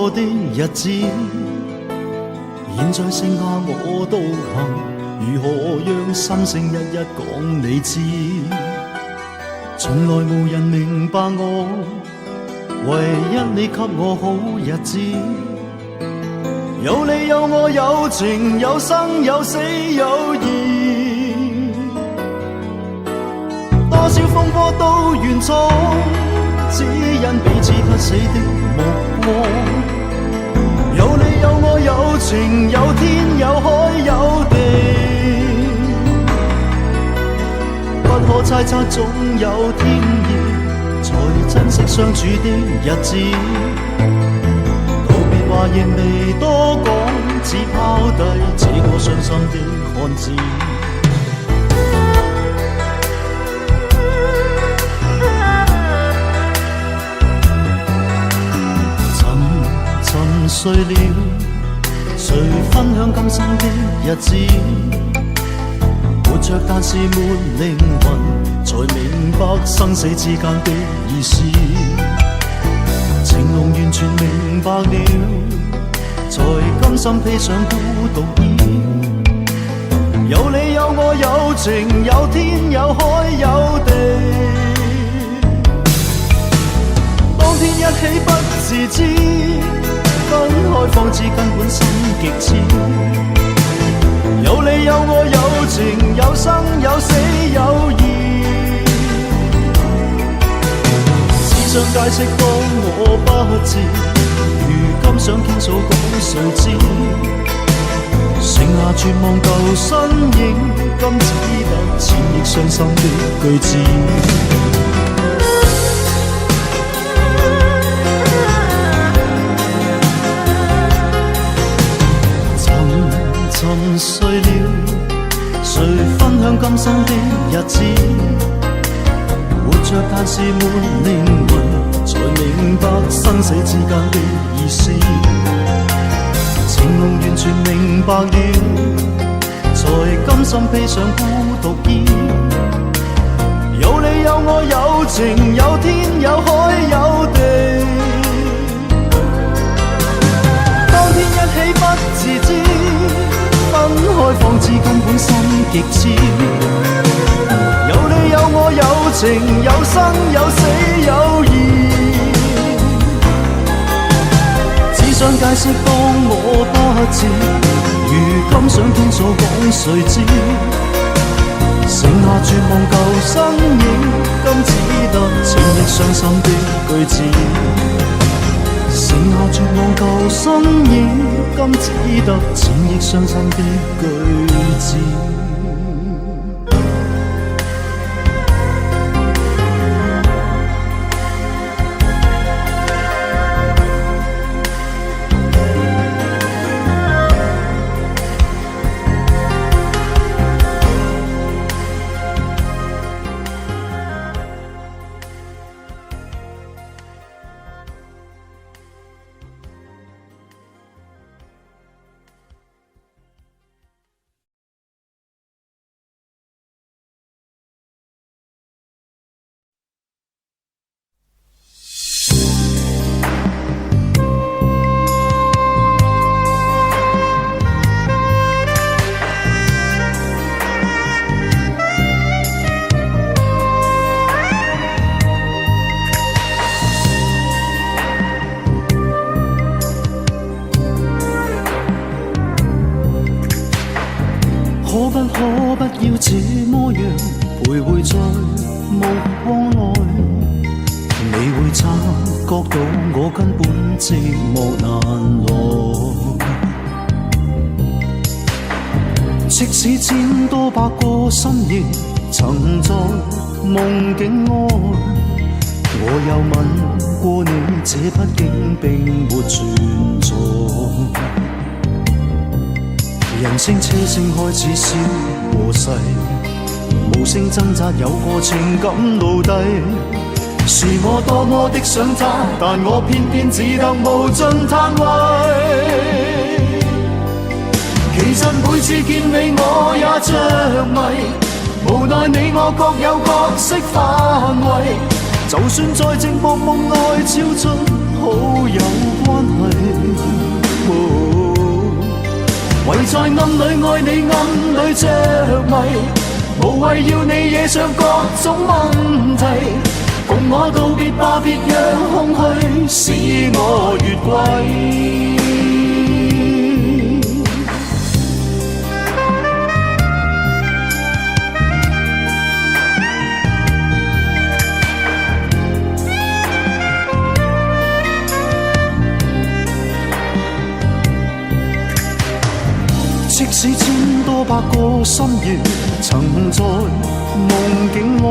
過的日子，現在剩下我獨行，如何讓心聲一一講你知？從來無人明白我，唯一你給我好日子。有你有我有情有生有死有義，多少風波都願闖，只因彼此不死的目光。有你有我有情有天有海有地，不可猜測總有天意，才珍惜相處的日子。道別話亦未多講，只拋低這個傷心的漢子。沉睡了，誰分享今生的日子？活着但是沒靈魂，才明白生死之間的意思。情濃完全明白了，才甘心披上孤獨衣。有你有我有情有天有海有地，當天一起不自知，分開方知根本心極痴。有你有我有情有生有死有義，只想解釋當我不知，如今想傾訴講誰知？剩下絕望舊身影，今只得千億傷心的句子。沉睡了，誰分享今生的日子？活着但是沒靈魂，才明白生死之間的意思。情濃完全明白了，才甘心披上孤獨衣。有你有我有情有天有海有地，當天一起不自知，分開方知根本心極痴。有你有我有情有生有死有義，只想解釋當我不知，如今想傾訴講誰知？剩下絕望舊身影，今只得千億傷心的句子。剩下絕望舊身影，今只得千億傷心的句子。可不要這麼樣徘徊在目光內，你會察覺到我根本寂寞難耐。即使千多百個深夜曾在夢境外，我又吻過你，這畢竟並沒存在。人聲車聲開始消和逝，無聲掙扎有個情感奴隸。是我多麼的想他，但我偏偏只得無盡嘆謂。其實每次見你我也着迷，無奈你我各有角色範圍。就算在寂寞夢內超出好有關係。唯在暗裏愛你，暗裏着迷，無謂要你惹上各種問題。共我道別吧，別讓空虛使我越軌。即使千多百個深夜，曾在夢境愛，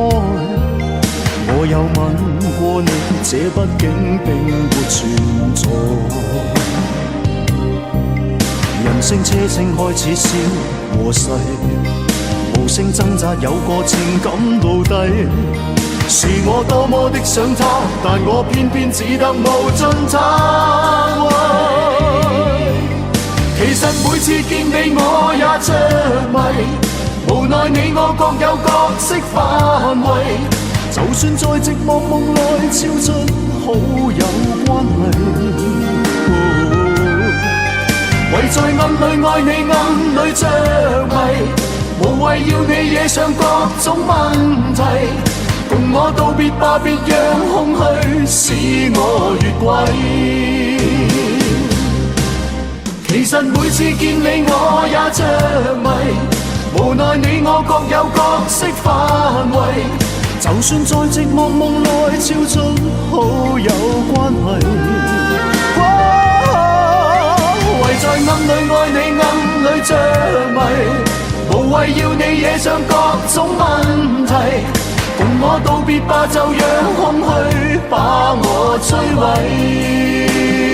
我有吻過你，這畢竟並沒存在。人聲車聲開始消和逝，無聲掙扎有個情感奴隸。是我多麼的想他，但我偏偏只得無盡他愛。其實每次見你我也着迷，無奈你我各有各色範圍。就算在寂寞夢內超出好有關係，唯在暗裏愛你，暗裏着迷，無謂要你惹上各種問題。共我道別吧，別讓空虛使我越軌。其實每次見你我也着迷，無奈你我各有各色範圍。就算在寂寞夢內超出好有關係，唯在暗裏愛你，暗裏着迷，無謂要你惹上各種問題。共我道別吧，就讓空虛把我摧毀。